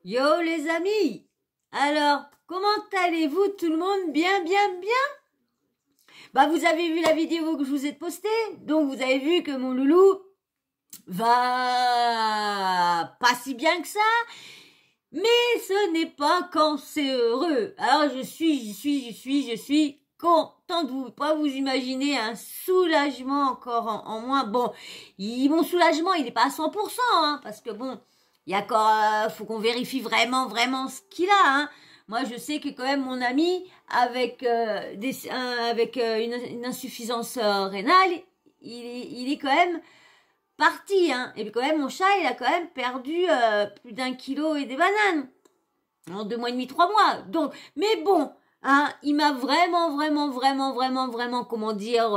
Yo les amis, alors comment allez-vous tout le monde? Bien, bien, bien. Bah vous avez vu la vidéo que je vous ai postée, donc vous avez vu que mon loulou va pas si bien que ça, mais ce n'est pas cancéreux. Alors je suis contente, vous pas vous imaginer un soulagement encore en moins. Bon, mon soulagement il n'est pas à 100%, hein, parce que bon, il y a encore, faut qu'on vérifie vraiment ce qu'il a, hein. Moi, je sais que quand même mon ami avec une insuffisance rénale, il est quand même parti, hein. Et puis quand même mon chat, il a quand même perdu plus d'1 kilo et des bananes en 2 mois et demi, 3 mois. Donc, mais bon, hein, il m'a vraiment, comment dire,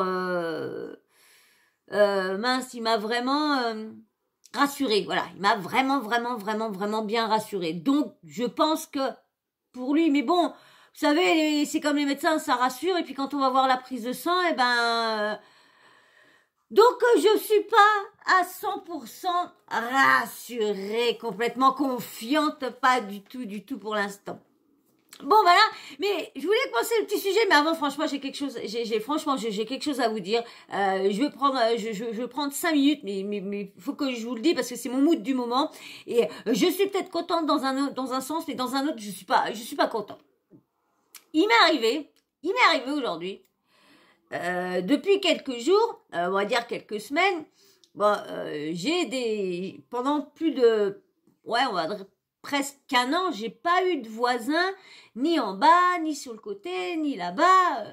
mince, il m'a vraiment rassuré. Voilà, il m'a vraiment bien rassuré. Donc, je pense que pour lui, mais bon, vous savez, c'est comme les médecins, ça rassure. Et puis quand on va voir la prise de sang, eh ben, donc je suis pas à 100% rassurée, complètement confiante, pas du tout pour l'instant. Bon voilà, mais je voulais commencer le petit sujet, mais avant franchement j'ai quelque chose, j'ai quelque chose à vous dire. Je vais prendre 5 minutes, mais faut que je vous le dise parce que c'est mon mood du moment et je suis peut-être contente dans un sens, mais dans un autre je suis pas contente. Il m'est arrivé aujourd'hui, depuis quelques jours, on va dire quelques semaines. Bon, pendant plus de, ouais, on va dire presque un an, j'ai pas eu de voisins, ni en bas, ni sur le côté, ni là-bas.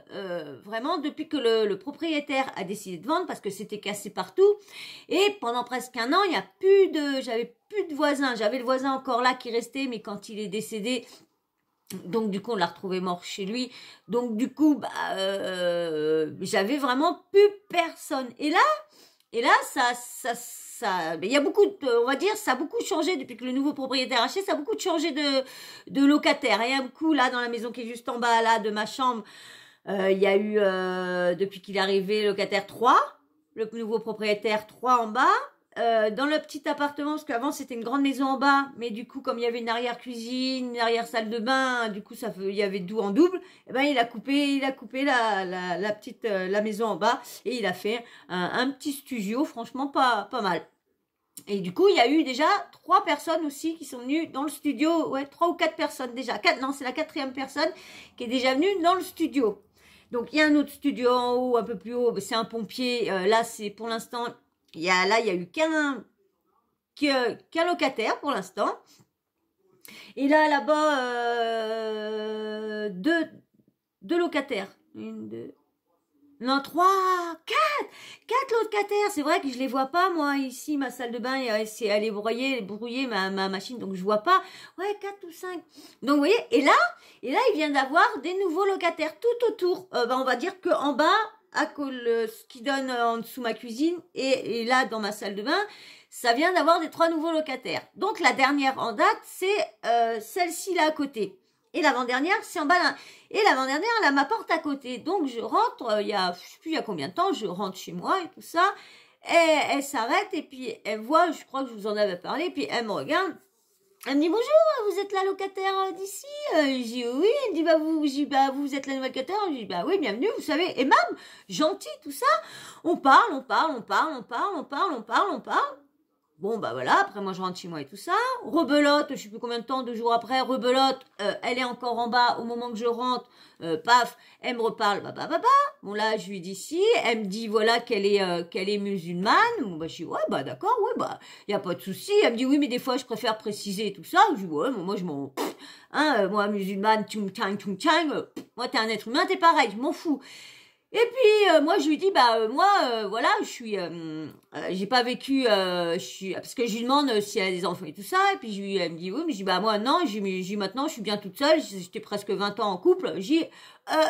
Vraiment, depuis que le propriétaire a décidé de vendre, parce que c'était cassé partout. Et pendant presque un an, j'avais plus de voisins. J'avais le voisin encore là qui restait, mais quand il est décédé, donc du coup on l'a retrouvé mort chez lui. Donc du coup, j'avais vraiment plus personne. Et là, il y a beaucoup on va dire, ça a beaucoup changé depuis que le nouveau propriétaire a acheté, ça a beaucoup changé de locataires. Il y a beaucoup là dans la maison qui est juste en bas là de ma chambre, il y a eu depuis qu'il est arrivé locataire 3, le nouveau propriétaire 3 en bas. Dans le petit appartement, parce qu'avant c'était une grande maison en bas, mais du coup comme il y avait une arrière-cuisine, une arrière-salle de bain, du coup il y avait tout en double, et ben il a coupé la petite la maison en bas et il a fait un petit studio, franchement pas mal. Et du coup il y a eu déjà 3 personnes aussi qui sont venues dans le studio, ouais 3 ou 4 personnes déjà, 4, non c'est la 4e personne qui est déjà venue dans le studio. Donc il y a un autre studio en haut, un peu plus haut, c'est un pompier, là c'est pour l'instant. Il y a eu qu'un locataire pour l'instant. Et là-bas, deux locataires. 4 locataires. C'est vrai que je les vois pas, moi, ici, ma salle de bain, elle est brouillée ma machine, donc je vois pas. Ouais, 4 ou 5. Donc, vous voyez, et là, il vient d'avoir des nouveaux locataires tout autour. On va dire qu'en bas, ce qui donne en dessous ma cuisine et là dans ma salle de bain, ça vient d'avoir des 3 nouveaux locataires. Donc la dernière en date, c'est celle-ci là à côté. Et l'avant-dernière, c'est en bas là. Et l'avant-dernière, elle a ma porte à côté. Donc je rentre, je sais plus il y a combien de temps, je rentre chez moi et tout ça. Et elle s'arrête et puis elle voit, je crois que je vous en avais parlé, puis elle me regarde. Elle me dit bonjour, vous êtes la locataire d'ici? Je dis oui. Elle me dit vous êtes la nouvelle locataire? Je dis oui, bienvenue, vous savez, aimable, gentil, tout ça. On parle. Bon voilà, après moi je rentre chez moi et tout ça. Rebelote, je sais plus combien de temps, 2 jours après, rebelote, elle est encore en bas au moment que je rentre, paf, elle me reparle, Bon là je lui dis si, elle me dit voilà qu'elle est musulmane. Bon je dis ouais d'accord, ouais y a pas de souci. Elle me dit oui mais des fois je préfère préciser tout ça. Je dis ouais moi je m'en, moi musulmane, moi t'es un être humain, t'es pareil, je m'en fous. Et puis moi je lui dis voilà je suis j'ai pas vécu parce que je lui demande si elle a des enfants et tout ça et puis elle me dit oui mais je dis moi non, je dis maintenant je suis bien toute seule, j'étais presque 20 ans en couple, je dis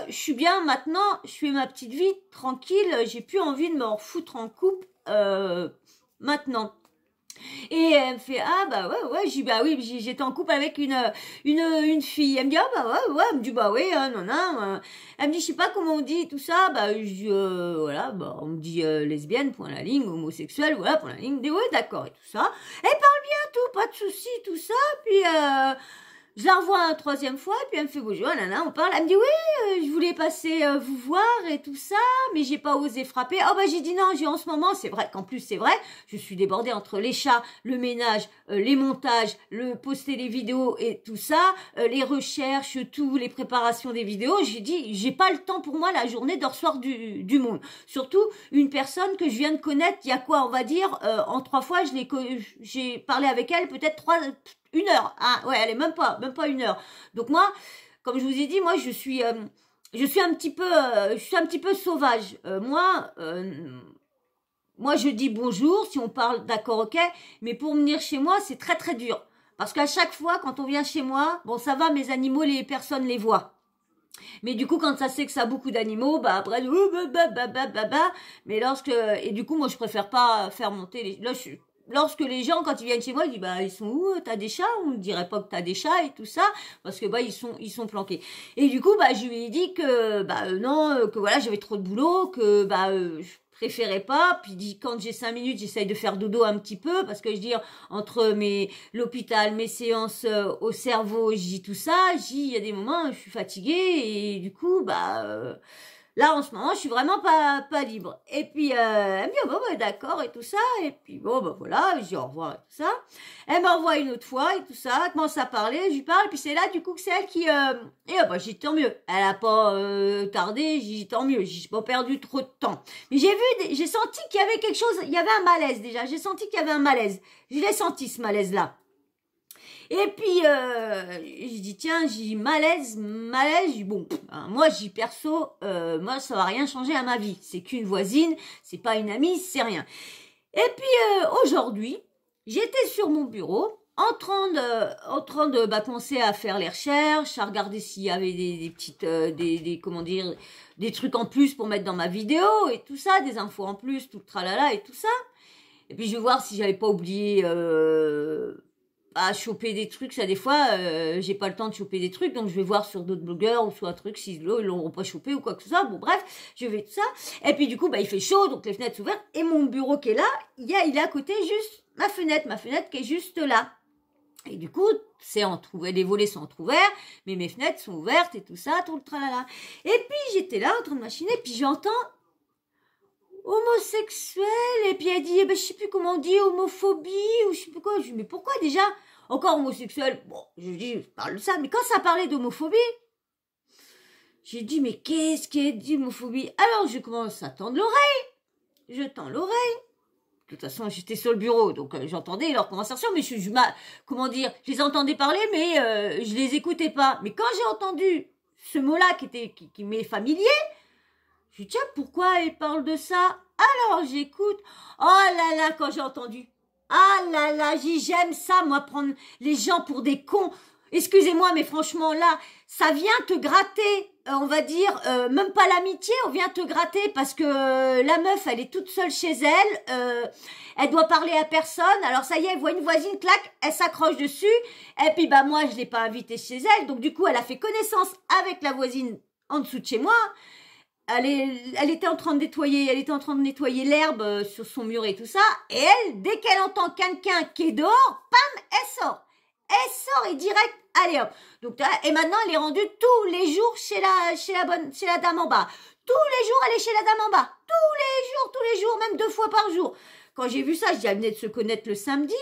je suis bien maintenant, je fais ma petite vie tranquille, j'ai plus envie de me refoutre en couple maintenant. Et elle me fait, ah bah ouais, je dis, bah oui, j'étais en couple avec une fille. Elle me dit, ah bah ouais, elle me dit, bah oui, non, non. Elle me dit, je sais pas comment on dit tout ça. Bah je dis, voilà, bah on me dit lesbienne, point la ligne, homosexuelle, voilà, point la ligne. Dit, ouais, d'accord, et tout ça. Elle parle bien, tout, pas de soucis, tout ça. Puis je la revois une troisième fois, puis elle me fait bonjour, nana, on parle. Elle me dit, oui, je voulais passer vous voir et tout ça, mais j'ai pas osé frapper. Oh bah j'ai dit non, j'ai en ce moment, c'est vrai qu'en plus c'est vrai, je suis débordée entre les chats, le ménage, les montages, le poster les vidéos et tout ça, les recherches, tout, les préparations des vidéos. J'ai dit, j'ai pas le temps pour moi la journée de recevoir du monde. Surtout une personne que je viens de connaître, il y a quoi, on va dire, en 3 fois, j'ai parlé avec elle peut-être 1 heure. Ah ouais, elle est même pas 1 heure. Donc moi, comme je vous ai dit, moi je suis un petit peu sauvage. Moi je dis bonjour si on parle, d'accord, ok, mais pour venir chez moi c'est très très dur parce qu'à chaque fois quand on vient chez moi, bon ça va, mes animaux, les personnes les voient. Mais du coup, quand ça sait que ça a beaucoup d'animaux, bah après, mais et du coup, moi, je préfère pas faire monter lorsque les gens, quand ils viennent chez moi, ils disent, bah, ils sont où? T'as des chats? On ne dirait pas que t'as des chats et tout ça, parce que, bah, ils sont planqués. Et du coup, bah, je lui ai dit que, bah, non, que voilà, j'avais trop de boulot, que, bah, je préférais pas. Puis, quand j'ai 5 minutes, j'essaye de faire dodo un petit peu, parce que je dis, entre l'hôpital, mes séances au cerveau, je dis tout ça, il y a des moments, je suis fatiguée, et du coup, bah, là, en ce moment, je suis vraiment pas libre. Et puis, elle me dit, oh, bon, bah, d'accord, et tout ça. Et puis, bon, bah, voilà, je dis au revoir, et tout ça. Elle m'envoie une autre fois, et tout ça. Elle commence à parler, je lui parle. Puis c'est là, du coup, que c'est elle qui... Et bah, j'ai dit, tant mieux. Elle a pas tardé, j'ai dit, tant mieux. J'ai pas perdu trop de temps. Mais j'ai senti qu'il y avait quelque chose... Il y avait un malaise, déjà. J'ai senti qu'il y avait un malaise. Je l'ai senti, ce malaise-là. Et puis, je dis, tiens, j'ai malaise, je dis, bon, moi, j'y perso, moi, ça va rien changer à ma vie. C'est qu'une voisine, c'est pas une amie, c'est rien. Et puis, aujourd'hui, j'étais sur mon bureau, en train de commencer à faire les recherches, à regarder s'il y avait des petites, comment dire, des trucs en plus pour mettre dans ma vidéo et tout ça, des infos en plus, tout le tralala et tout ça. Et puis, je vais voir si j'avais pas oublié, à choper des trucs. Ça, des fois, j'ai pas le temps de choper des trucs, donc je vais voir sur d'autres blogueurs ou soit un truc si ils l'auront pas chopé ou quoi que ce soit. Bon, bref, je vais tout ça. Et puis, du coup, bah, il fait chaud, donc les fenêtres sont ouvertes. Et mon bureau qui est là, il est à côté juste ma fenêtre qui est juste là. Et du coup, les volets sont entrouverts, mais mes fenêtres sont ouvertes et tout ça, tout le tralala. Et puis, j'étais là en train de machiner, puis j'entends homosexuel, et puis elle dit, je sais plus comment on dit, homophobie, ou je sais plus quoi. Je dis, mais pourquoi déjà encore homosexuel? Bon, je dis, je parle de ça, mais quand ça parlait d'homophobie, j'ai dit, mais qu'est-ce qui est d'homophobie? Alors, je commence à tendre l'oreille, je tends l'oreille. De toute façon, j'étais sur le bureau, donc j'entendais leur conversation, mais comment dire, je les entendais parler, mais je les écoutais pas. Mais quand j'ai entendu ce mot-là qui m'est familier, je dis, tiens, pourquoi elle parle de ça? Alors, j'écoute. Oh là là, quand j'ai entendu. Ah là là, j'aime ça, moi, prendre les gens pour des cons. Excusez-moi, mais franchement, là, ça vient te gratter, on va dire, même pas l'amitié, on vient te gratter parce que la meuf, elle est toute seule chez elle, elle doit parler à personne, alors ça y est, elle voit une voisine, clac, elle s'accroche dessus, et puis bah moi, je l'ai pas invitée chez elle, donc du coup, elle a fait connaissance avec la voisine en dessous de chez moi. Elle était en train de nettoyer l'herbe sur son mur et tout ça. Et elle, dès qu'elle entend quelqu'un qui est dehors, pam, elle sort. Elle sort et direct, allez hop. Donc, et maintenant, elle est rendue tous les jours chez la dame en bas. Tous les jours, elle est chez la dame en bas. Tous les jours, même 2 fois par jour. Quand j'ai vu ça, je dis, elle venait de se connaître le samedi.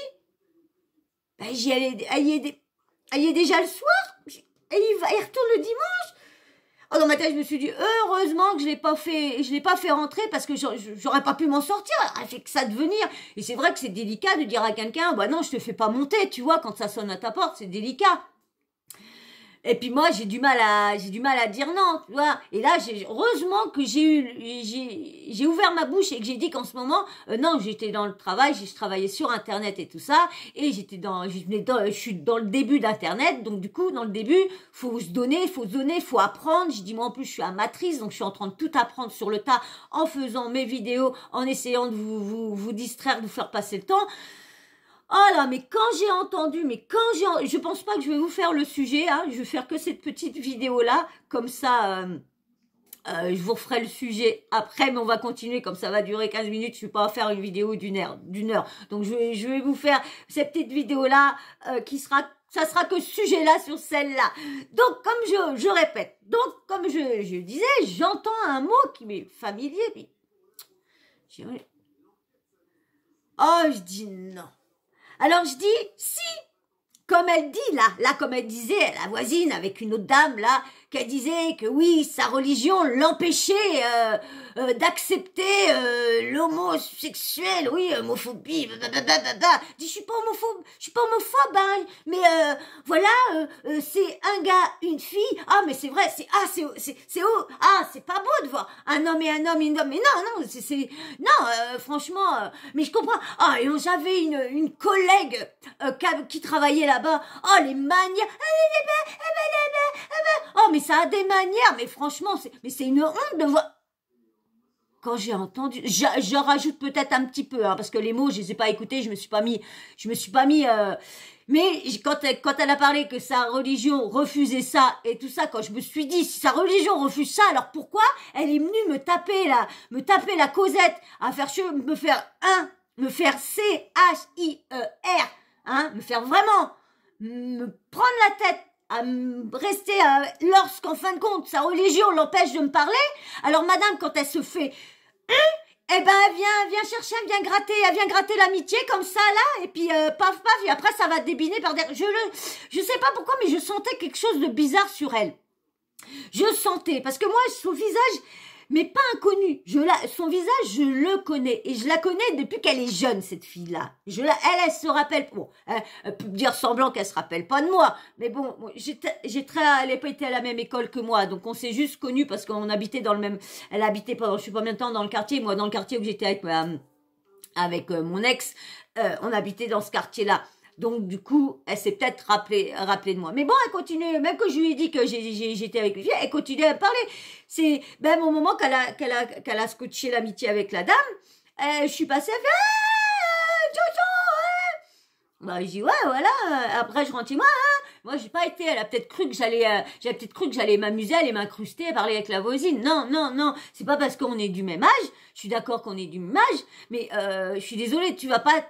Ben, elle y est déjà le soir. Elle retourne le dimanche. Oh, dans ma tête, je me suis dit, heureusement que je l'ai pas fait rentrer parce que j'aurais pas pu m'en sortir. Elle fait que ça devenir. Et c'est vrai que c'est délicat de dire à quelqu'un, bah non, je te fais pas monter, tu vois, quand ça sonne à ta porte, c'est délicat. Et puis moi, j'ai du mal à dire non, tu vois. Et là, heureusement que j'ai ouvert ma bouche et que j'ai dit qu'en ce moment, non, j'étais dans le travail, je travaillais sur Internet et tout ça, et je suis dans le début d'Internet, donc du coup, dans le début, faut se donner, faut apprendre. Je dis, moi en plus, je suis amatrice, donc je suis en train de tout apprendre sur le tas, en faisant mes vidéos, en essayant de vous distraire, de vous faire passer le temps. Oh là, mais quand j'ai entendu, je pense pas que je vais vous faire le sujet, hein, je vais faire que cette petite vidéo-là, comme ça, je vous referai le sujet après, mais on va continuer, comme ça va durer 15 minutes, je vais pas faire une vidéo d'une heure. Donc je vais vous faire cette petite vidéo-là, ça sera que ce sujet-là sur celle-là. Donc, comme je répète, donc, comme je disais, j'entends un mot qui m'est familier, mais oh, je dis non. Alors je dis, si, comme elle dit là comme elle disait, la voisine avec une autre dame là, qu'elle disait que oui, sa religion l'empêchait d'accepter l'homosexuel, oui, homophobie, blablabla. Je dis, je suis pas homophobe, hein, mais voilà, c'est un gars, une fille, ah mais c'est vrai, c'est pas beau de voir un homme et un homme, une homme, mais non, franchement, mais je comprends. Ah, et j'avais une collègue qui travaillait là-bas, oh les manières, oh mais ça a des manières, mais franchement, c'est une honte de voir. Quand j'ai entendu, je rajoute peut-être un petit peu, hein, parce que les mots, je les ai pas écoutés, je me suis pas mis, mais quand elle a parlé que sa religion refusait ça et tout ça, quand je me suis dit, si sa religion refuse ça, alors pourquoi elle est venue me taper la causette, me faire C-H-I-E-R, hein, me faire vraiment, me prendre la tête, à rester lorsqu'en fin de compte sa religion l'empêche de me parler. Alors madame, quand elle se fait eh ben elle vient chercher, elle vient gratter l'amitié comme ça là, et puis paf paf, et après ça va débiner par derrière. Je sais pas pourquoi, mais je sentais quelque chose de bizarre sur elle. Je sentais, parce que moi son visage, mais pas inconnu. Son visage, je le connais. Et je la connais depuis qu'elle est jeune, cette fille-là. Elle se rappelle. Bon, elle peut dire semblant qu'elle se rappelle pas de moi. Mais bon, elle n'a pas été à la même école que moi. Donc, on s'est juste connus parce qu'on habitait dans le même. Elle habitait pendant, je sais pas combien de temps dans le quartier. Moi, dans le quartier où j'étais avec mon ex, on habitait dans ce quartier-là. Donc, du coup, elle s'est peut-être rappelée de moi. Mais bon, elle continue, même que je lui ai dit que j'étais avec lui, elle continue à me parler. C'est même au moment qu'elle a scotché l'amitié avec la dame, je suis passée, elle fait, Jojo, bah, je dis, ouais, voilà. Après, je rentre chez moi, hein. Moi, j'ai pas été, elle a peut-être cru que j'allais m'amuser, aller m'incruster, parler avec la voisine. Non. C'est pas parce qu'on est du même âge. Je suis d'accord qu'on est du même âge, mais, je suis désolée, tu vas pas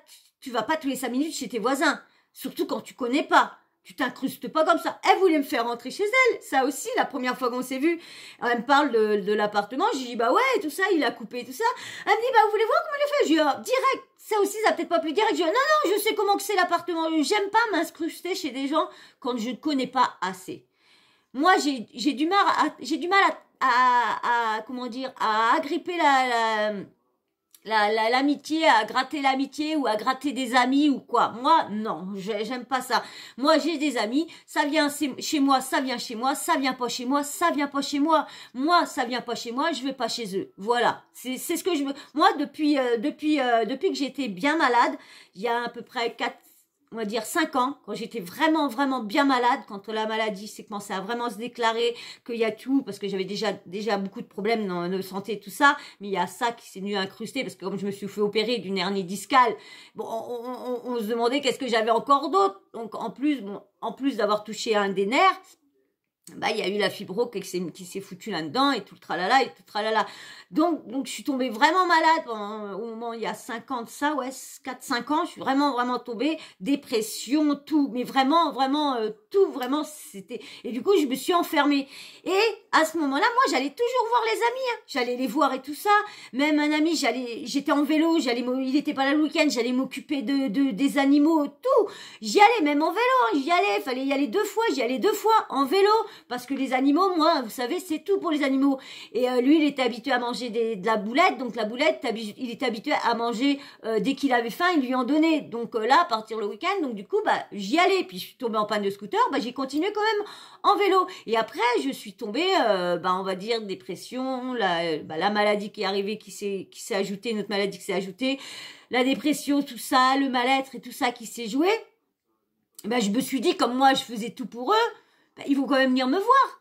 tous les 5 minutes chez tes voisins. Surtout quand tu connais pas. Tu t'incrustes pas comme ça. Elle voulait me faire rentrer chez elle. Ça aussi, la première fois qu'on s'est vu, elle me parle de l'appartement. Je dis, bah ouais, tout ça, il a coupé, tout ça. Elle me dit, bah vous voulez voir comment il a fait? Je dis, oh, direct. Ça aussi, ça peut-être pas plus direct. Je dis, non, je sais comment que c'est l'appartement. J'aime pas m'incruster chez des gens quand je ne connais pas assez. Moi, j'ai du mal à comment dire, à agripper l'amitié, à gratter l'amitié ou à gratter des amis ou quoi. Moi, non, j'aime pas ça. Moi, j'ai des amis, ça vient chez moi, ça vient chez moi, ça vient pas chez moi, ça vient pas chez moi. Moi, ça vient pas chez moi, je vais pas chez eux. Voilà. C'est ce que je veux. Moi, depuis que j'étais bien malade, il y a à peu près 5 ans, quand j'étais vraiment, vraiment bien malade, quand la maladie s'est commencé à vraiment se déclarer, qu'il y a tout, parce que j'avais déjà beaucoup de problèmes de santé et tout ça, mais il y a ça qui s'est venu incruster, parce que comme je me suis fait opérer d'une hernie discale, bon, on se demandait qu'est-ce que j'avais encore d'autre. Donc, en plus d'avoir touché un des nerfs, bah, il y a eu la fibro qui s'est foutue là-dedans et tout le tralala et tout le tralala. Donc, je suis tombée vraiment malade au moment, il y a 5 ans de ça, ouais, 4-5 ans, je suis vraiment, vraiment tombée, dépression, tout, mais vraiment, vraiment, tout, vraiment, c'était, et du coup, je me suis enfermée. Et, à ce moment-là, moi, j'allais toujours voir les amis, hein. J'allais les voir et tout ça. Même un ami, j'étais en vélo, il était pas là le week-end, j'allais m'occuper des animaux, tout. J'y allais, même en vélo, hein, fallait y aller 2 fois, j'y allais 2 fois en vélo. Parce que les animaux, moi, vous savez, c'est tout pour les animaux. Et lui, il était habitué à manger de la boulette. Donc la boulette, il était habitué à manger dès qu'il avait faim, il lui en donnait. Donc là, partir le week-end, donc du coup, bah j'y allais. Puis je suis tombée en panne de scooter, bah j'ai continué quand même en vélo. Et après, je suis tombée, on va dire, dépression, la maladie qui est arrivée, qui s'est ajoutée, notre maladie qui s'est ajoutée, la dépression, tout ça, le mal-être et tout ça qui s'est joué. Bah je me suis dit, comme moi, je faisais tout pour eux, ils vont quand même venir me voir.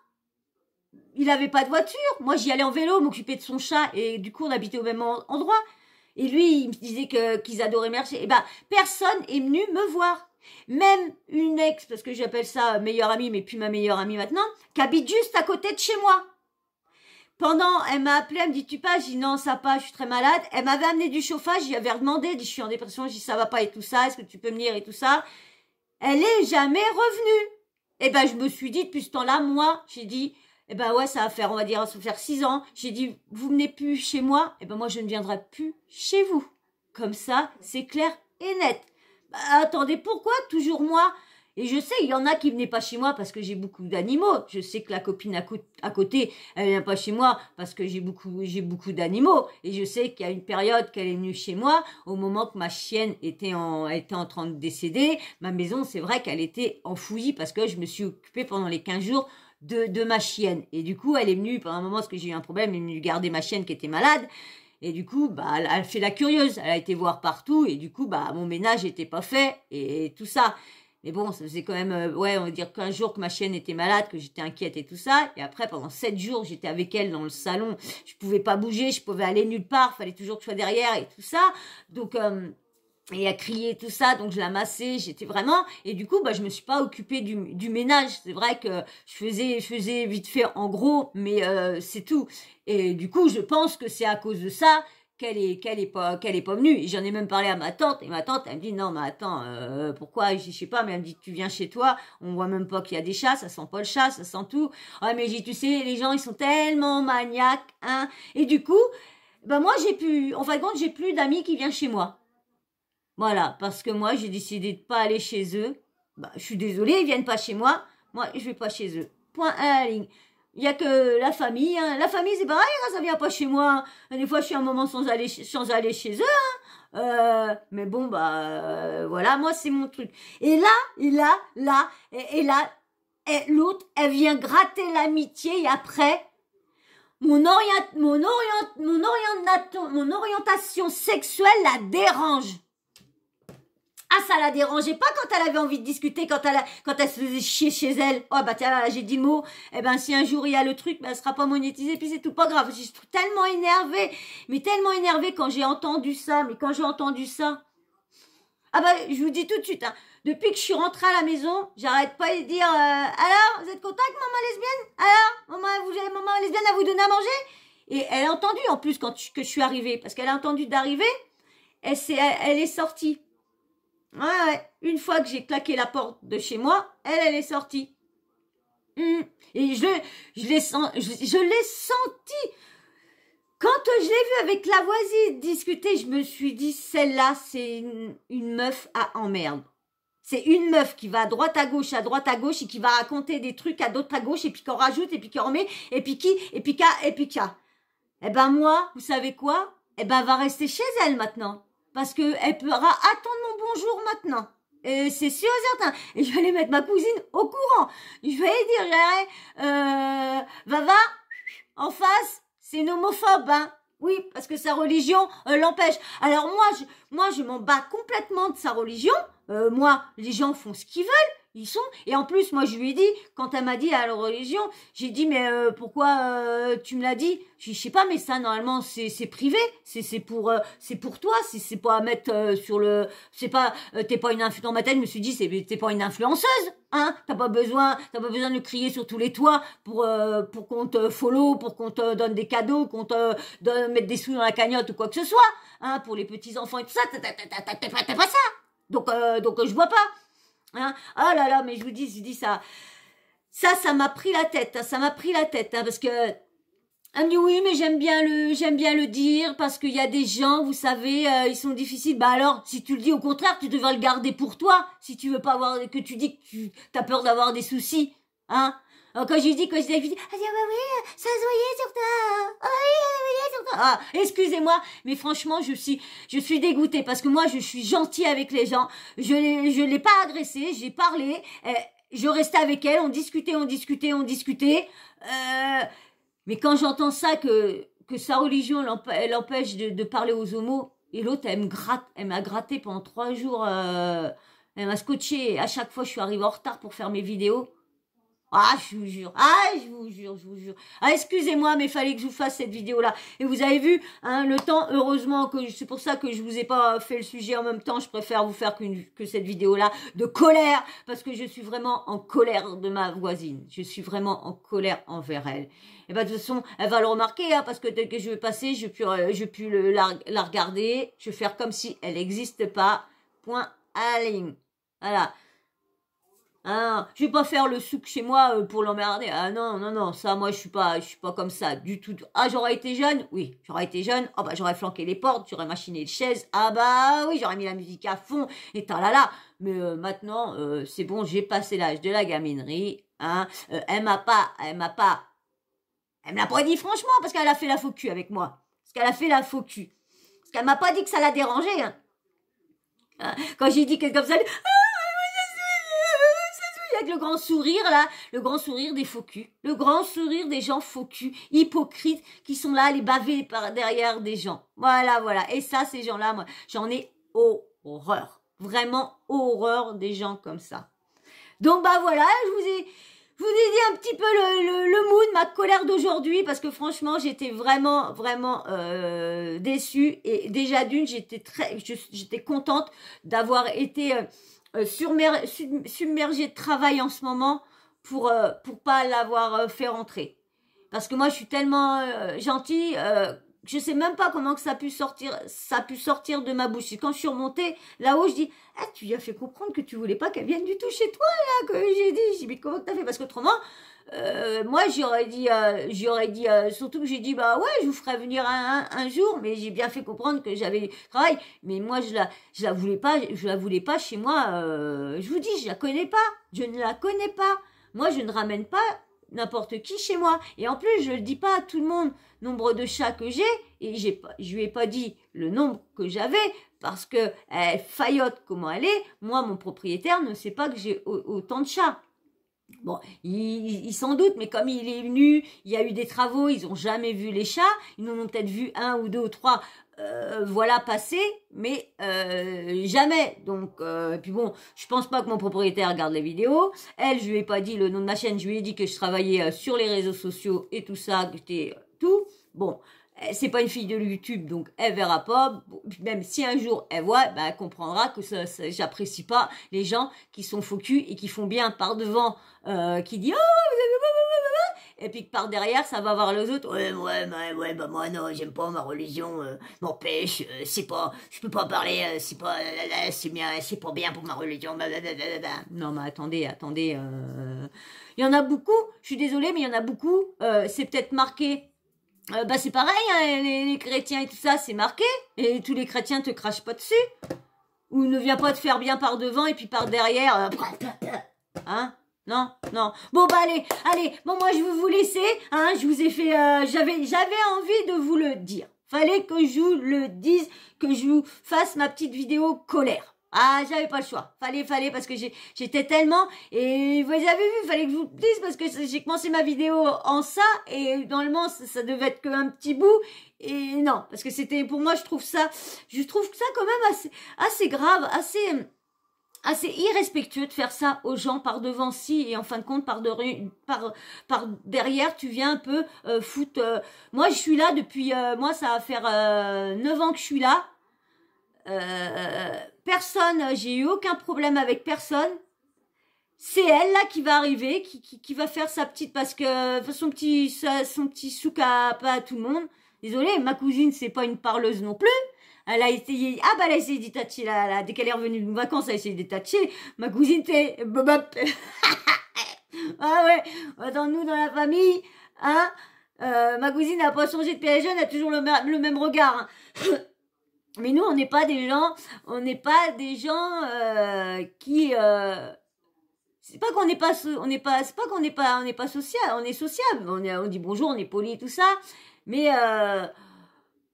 Il avait pas de voiture. Moi, j'y allais en vélo, m'occuper de son chat. Et du coup, on habitait au même endroit. Et lui, il me disait qu'ils adoraient marcher. Eh ben, personne est venu me voir. Même une ex, parce que j'appelle ça meilleure amie, mais plus ma meilleure amie maintenant, qui habite juste à côté de chez moi. Elle m'a appelé, elle me dit, tu passes? Je dis, non, ça passe, je suis très malade. Elle m'avait amené du chauffage, j'y avais demandé, je dis, je suis en dépression, je dis, ça va pas et tout ça, est-ce que tu peux me lire et tout ça? Elle est jamais revenue. Eh ben, je me suis dit, depuis ce temps-là, moi, j'ai dit, eh ben ouais, ça va faire, on va dire, ça va faire 6 ans. J'ai dit, vous venez plus chez moi, eh ben moi, je ne viendrai plus chez vous. Comme ça, c'est clair et net. Bah, attendez, pourquoi toujours moi? Et je sais, il y en a qui venaient pas chez moi parce que j'ai beaucoup d'animaux. Je sais que la copine à côté, elle vient pas chez moi parce que j'ai beaucoup d'animaux. Et je sais qu'il y a une période qu'elle est venue chez moi au moment que ma chienne était en train de décéder. Ma maison, c'est vrai qu'elle était enfouie parce que je me suis occupée pendant les 15 jours de ma chienne. Et du coup, elle est venue pendant un moment parce que j'ai eu un problème, elle est venue garder ma chienne qui était malade. Et du coup, bah, elle fait la curieuse. Elle a été voir partout et du coup, bah, mon ménage n'était pas fait et tout ça. Mais bon, ça faisait quand même, ouais, on va dire 15 jours que ma chienne était malade, que j'étais inquiète et tout ça. Et après, pendant 7 jours, j'étais avec elle dans le salon. Je pouvais pas bouger, je pouvais aller nulle part. Fallait toujours que je sois derrière et tout ça. Donc, et à crier tout ça, donc je la massais, j'étais vraiment, et du coup, bah, je me suis pas occupée du ménage. C'est vrai que je faisais vite fait en gros, mais c'est tout. Et du coup, je pense que c'est à cause de ça qu'elle est pas venue. Et j'en ai même parlé à ma tante, et ma tante, elle me dit, non, mais attends, pourquoi? Je sais pas, mais elle me dit, tu viens chez toi, on voit même pas qu'il y a des chats, ça sent pas le chat, ça sent tout. Ah, mais j'ai dit, tu sais, les gens, ils sont tellement maniaques, hein. Et du coup, bah, moi, en fin de compte, j'ai plus d'amis qui viennent chez moi. Voilà, parce que moi, j'ai décidé de pas aller chez eux. Bah, je suis désolée, ils viennent pas chez moi. Moi, je vais pas chez eux. Point à la ligne. Il y a que la famille. Hein. La famille, c'est pareil, hein, ça vient pas chez moi. Des fois, je suis un moment sans aller chez eux. Hein. Mais bon, bah, voilà, moi, c'est mon truc. Et là, l'autre, elle vient gratter l'amitié et après, mon orientation sexuelle la dérange. Ah, ça la dérangeait pas quand elle avait envie de discuter, quand elle se faisait chier chez elle. Oh, bah, tiens, là, j'ai dit le mot. Eh ben, si un jour il y a le truc, ben, elle sera pas monétisée, puis c'est tout pas grave. Je suis tellement énervée. Mais tellement énervée quand j'ai entendu ça. Ah, bah, je vous dis tout de suite, hein. Depuis que je suis rentrée à la maison, j'arrête pas de dire, alors, vous êtes content avec maman lesbienne? Alors, maman lesbienne a vous donné à manger? Et elle a entendu, en plus, que je suis arrivée. Parce qu'elle a entendu d'arriver. Elle est sortie. Ouais. Une fois que j'ai claqué la porte de chez moi, elle est sortie. Et je l'ai senti. Quand je l'ai vue avec la voisine discuter, je me suis dit, celle-là, c'est une meuf à emmerde. C'est une meuf qui va à droite à gauche, et qui va raconter des trucs à d'autres à gauche, et puis qu'on rajoute, et puis qu'on remet, et puis qu'à. Eh ben moi, vous savez quoi? Eh ben, elle va rester chez elle maintenant. Parce que elle pourra attendre mon bonjour maintenant. Et c'est sûr et certain. Et je vais aller mettre ma cousine au courant. Je vais aller dire, Vava, en face, c'est une homophobe, hein. Oui, parce que sa religion l'empêche. Alors moi, je m'en bats complètement de sa religion. Moi, les gens font ce qu'ils veulent. Ils sont. Et en plus, moi, je lui ai dit, quand elle m'a dit à la religion, j'ai dit, mais pourquoi tu me l'as dit? Je sais pas, mais ça, normalement, c'est privé. C'est pour toi. C'est pas à mettre sur le. C'est pas. T'es pas une dans ma tête, je me suis dit, t'es pas une influenceuse, hein. T'as pas besoin de crier sur tous les toits pour qu'on te follow, pour qu'on te donne des cadeaux, qu'on te donne mettre des sous dans la cagnotte ou quoi que ce soit, hein. Pour les petits enfants et tout ça, t'as pas ça. Donc je vois pas. Hein. Oh là là, mais je vous dis ça m'a pris la tête, hein, parce que elle me dit oui, mais j'aime bien le dire parce qu'il y a des gens, vous savez, ils sont difficiles. Bah alors, si tu le dis au contraire, tu devrais le garder pour toi, si tu veux pas avoir que tu dis que tu as peur d'avoir des soucis, hein. Alors quand je dis, elle dit, ah oui, ça se voyait sur ta, ah, excusez-moi, mais franchement, je suis dégoûtée parce que moi, je suis gentille avec les gens. Je l'ai pas agressée, j'ai parlé, je restais avec elle, on discutait. Mais quand j'entends ça, que sa religion l'empêche de parler aux homos, et l'autre, elle m'a gratté pendant 3 jours, elle m'a scotché. À chaque fois, je suis arrivée en retard pour faire mes vidéos. Ah, je vous jure. Ah, je vous jure, je vous jure. Ah, excusez-moi, mais fallait que je vous fasse cette vidéo-là. Et vous avez vu, hein, le temps, heureusement, que c'est pour ça que je vous ai pas fait le sujet en même temps. Je préfère vous faire que cette vidéo-là de colère, parce que je suis vraiment en colère de ma voisine. Je suis vraiment en colère envers elle. Et ben, de toute façon, elle va le remarquer, hein, parce que dès que je vais passer, je vais plus la regarder. Je vais faire comme si elle n'existe pas. Point à la ligne. Voilà. Ah, je vais pas faire le souk chez moi pour l'emmerder. Ah non, non, non, ça, moi, je suis pas comme ça du tout. Ah, j'aurais été jeune? Oui, j'aurais été jeune. Ah bah, j'aurais flanqué les portes, j'aurais machiné les chaises. Ah bah oui, j'aurais mis la musique à fond et talala. Mais maintenant, c'est bon, j'ai passé l'âge de la gaminerie. Hein. Elle me l'a pas dit franchement parce qu'elle a fait la faux cul avec moi. Parce qu'elle a fait la faux cul. Parce qu'elle m'a pas dit que ça la dérangeait. Hein. Hein. Quand j'ai dit quelque chose comme ça, avec le grand sourire là, le grand sourire des faux culs, le grand sourire des gens faux culs, hypocrites, qui sont là, les baver par derrière des gens. Voilà, voilà. Et ça, ces gens-là, moi, j'en ai horreur. Vraiment horreur des gens comme ça. Donc, bah voilà, je vous ai dit un petit peu le mood, ma colère d'aujourd'hui, parce que franchement, j'étais vraiment, vraiment déçue. Et déjà d'une, j'étais contente d'avoir été submergée de travail en ce moment pour pas l'avoir fait rentrer. Parce que moi, je suis tellement gentille, je sais même pas comment que ça a pu sortir de ma bouche. Et quand je suis remontée là-haut, je dis, ah, tu lui as fait comprendre que tu voulais pas qu'elle vienne du tout chez toi, là, que j'ai dit, mais comment t'as fait? Parce qu'autrement, moi, j'aurais dit, surtout que j'ai dit, bah ouais, je vous ferai venir un jour, mais j'ai bien fait comprendre que j'avais du travail. Mais moi, je la voulais pas chez moi, je vous dis, je la connais pas. Je ne la connais pas. Moi, je ne ramène pas n'importe qui chez moi. Et en plus, je le dis pas à tout le monde, nombre de chats que j'ai, et je lui ai pas dit le nombre que j'avais, parce que elle faillote comment elle est. Moi, mon propriétaire ne sait pas que j'ai autant de chats. Bon, il s'en doute, mais comme il est venu, il y a eu des travaux, ils ont jamais vu les chats, ils en ont peut-être vu un ou deux ou trois, voilà, passer, mais jamais. Donc, puis bon, je pense pas que mon propriétaire regarde les vidéos. Elle, je lui ai pas dit le nom de ma chaîne, je lui ai dit que je travaillais sur les réseaux sociaux et tout ça, que j'étais tout. Bon, c'est pas une fille de YouTube, donc elle verra pas. Même si un jour elle voit, ben, elle comprendra que j'apprécie pas les gens qui sont faux cul et qui font bien par devant, qui disent et puis que par derrière ça va voir les autres. Ouais, bah moi non, j'aime pas ma religion, m'empêche, c'est pas, je peux pas parler, c'est pas, c'est bien, c'est pas bien pour ma religion. Non mais attendez, il y en a beaucoup. Je suis désolée, mais il y en a beaucoup. C'est peut-être marqué. Bah c'est pareil, hein, les chrétiens et tout ça, c'est marqué. Et tous les chrétiens te crachent pas dessus. Ou ne viens pas te faire bien par devant et puis par derrière. Hein? Non, non. Bon bah allez. Bon moi je vais vous laisser. Hein, je vous ai fait. J'avais envie de vous le dire. Fallait que je vous le dise, que je vous fasse ma petite vidéo colère. Ah, j'avais pas le choix. Fallait parce que j'étais tellement, et vous avez vu, fallait que je vous le dise parce que j'ai commencé ma vidéo en ça, et normalement, ça devait être qu'un petit bout, et non, parce que c'était, pour moi, je trouve ça quand même assez grave, assez irrespectueux de faire ça aux gens par devant si, et en fin de compte, par derrière, tu viens un peu foutre, moi, je suis là depuis, moi, ça va faire 9 ans que je suis là. Personne, j'ai eu aucun problème avec personne. C'est elle là qui va arriver, qui va faire sa petite, parce que son petit souk à pas à tout le monde. Désolée, ma cousine c'est pas une parleuse non plus. Elle a essayé, elle a essayé d'étacher dès qu'elle est revenue de vacances, elle a essayé d'étacher. Ma cousine t'es ah ouais, attends, nous dans la famille, hein, ma cousine n'a pas changé depuis elle est jeune, elle a toujours le même regard. Hein. Mais nous, on n'est pas des gens qui. C'est pas qu'on n'est pas, c'est pas qu'on n'est pas, on n'est pas social, on est sociable. On dit bonjour, on est poli, tout ça. Mais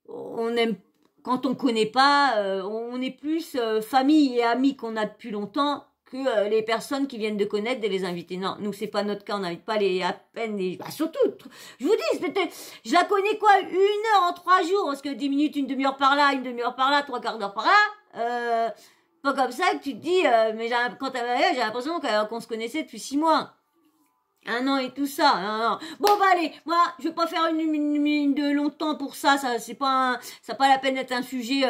on aime quand on connaît pas, on est plus famille et amis qu'on a depuis longtemps que les personnes qui viennent de connaître, de les inviter. Non, nous c'est pas notre cas, on n'invite pas à peine les. Bah, surtout, je vous dis, je la connais quoi, 1 heure en 3 jours, parce que 10 minutes, une demi-heure par là, 3 quarts d'heure par là. Pas comme ça que tu te dis, mais quand elle j'ai l'impression qu'on se connaissait depuis 6 mois. Un an et tout ça. Non, non. Bon bah allez, moi je vais pas faire une de longtemps pour ça. Ça c'est pas ça pas la peine d'être un sujet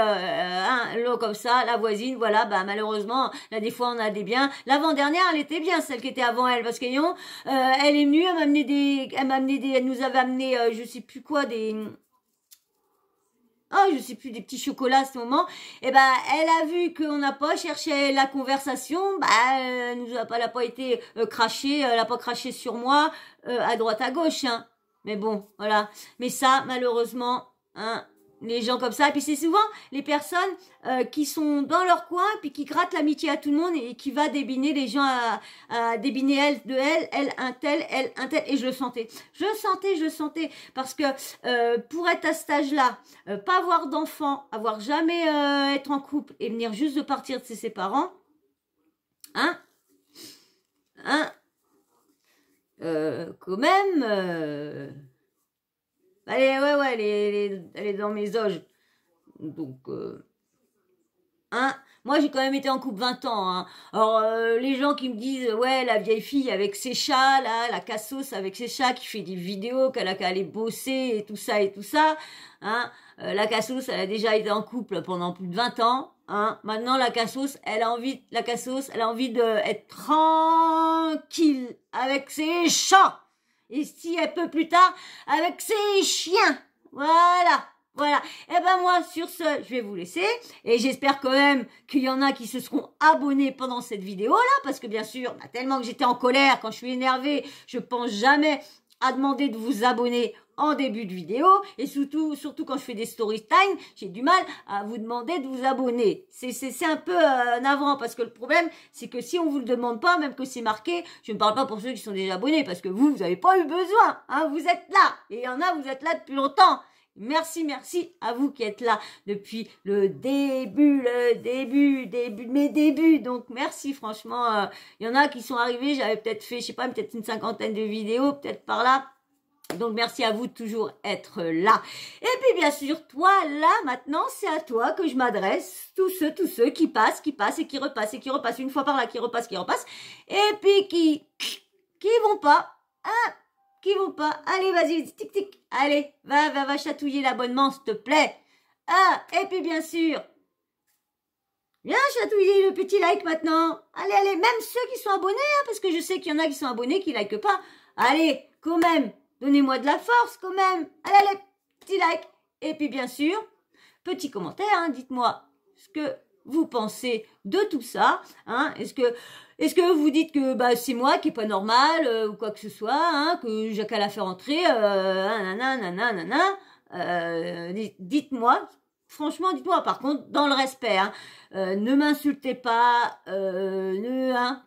long comme ça. La voisine, voilà, bah malheureusement là des fois on a des biens. L'avant-dernière elle était bien, celle qui était avant elle parce qu'ayons, elle est venue, elle nous avait amené je sais plus quoi je sais plus, des petits chocolats à ce moment. Et ben, elle a vu qu'on n'a pas cherché la conversation. Bah, elle a pas été crachée, elle a pas craché sur moi à droite à gauche. Hein. Mais bon, voilà. Mais ça, malheureusement, hein, les gens comme ça. Et puis c'est souvent les personnes qui sont dans leur coin, puis qui grattent l'amitié à tout le monde et qui va débiner les gens à débiner elle un tel, elle un tel. Et je le sentais. Je le sentais. Parce que pour être à cet âge-là, pas avoir d'enfant, avoir jamais être en couple et venir juste de partir de ses parents, hein, hein, quand même, elle est dans mes oges. Donc, hein, moi j'ai quand même été en couple 20 ans. Hein. Alors les gens qui me disent ouais la vieille fille avec ses chats là, la cassos avec ses chats qui fait des vidéos qu'elle a qu'à aller bosser et tout ça. Hein, la cassos elle a déjà été en couple pendant plus de 20 ans. Hein. Maintenant la cassos elle a envie de être tranquille avec ses chats. Et si elle peut plus tard avec ses chiens. Voilà. Voilà. Et ben moi, sur ce, je vais vous laisser. Et j'espère quand même qu'il y en a qui se seront abonnés pendant cette vidéo-là. Parce que bien sûr, bah, tellement que j'étais en colère, quand je suis énervée, je pense jamais à demander de vous abonner en début de vidéo. Et surtout quand je fais des story time, j'ai du mal à vous demander de vous abonner. C'est un peu navrant parce que le problème, c'est que si on vous le demande pas, même que c'est marqué, je ne parle pas pour ceux qui sont déjà abonnés parce que vous n'avez pas eu besoin. Hein, vous êtes là. Et il y en a, vous êtes là depuis longtemps. Merci à vous qui êtes là depuis le début de mes débuts. Donc, merci, franchement. Il y en a qui sont arrivés, j'avais peut-être fait, je sais pas, peut-être une 50aine de vidéos, peut-être par là. Donc, merci à vous de toujours être là. Et puis, bien sûr, toi, là, maintenant, c'est à toi que je m'adresse. Tous ceux qui passent et qui repassent une fois par là, qui repassent. Et puis, qui vont pas, hein, qui vont pas. Allez, vas-y, tic, tic. Allez, va chatouiller l'abonnement, s'il te plaît. Ah, et puis bien sûr, viens chatouiller le petit like maintenant. Allez, même ceux qui sont abonnés, hein, parce que je sais qu'il y en a qui sont abonnés, qui likent pas. Allez, quand même, donnez-moi de la force, quand même. Allez, petit like. Et puis bien sûr, petit commentaire, hein, dites-moi ce que vous pensez de tout ça, hein. Est-ce que vous dites que bah c'est moi qui est pas normal ou quoi que ce soit, hein, que j'ai qu'à la faire entrer, dites-moi. Franchement, dites-moi. Par contre, dans le respect, hein, ne m'insultez pas,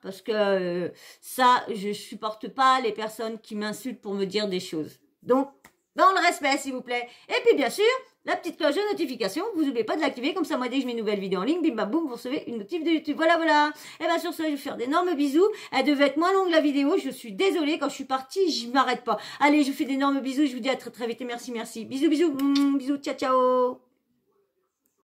parce que ça, je supporte pas les personnes qui m'insultent pour me dire des choses. Donc, dans le respect, s'il vous plaît. Et puis, bien sûr, la petite cloche de notification, vous n'oubliez pas de l'activer, comme ça, moi, dès que je mets une nouvelle vidéo en ligne, bim bam boum, vous recevez une notif de YouTube. Voilà. Et bien, sur ce, je vais vous faire d'énormes bisous. Elle devait être moins longue, la vidéo. Je suis désolée, quand je suis partie, je m'arrête pas. Allez, je vous fais d'énormes bisous. Je vous dis à très très vite et merci. Bisous, ciao.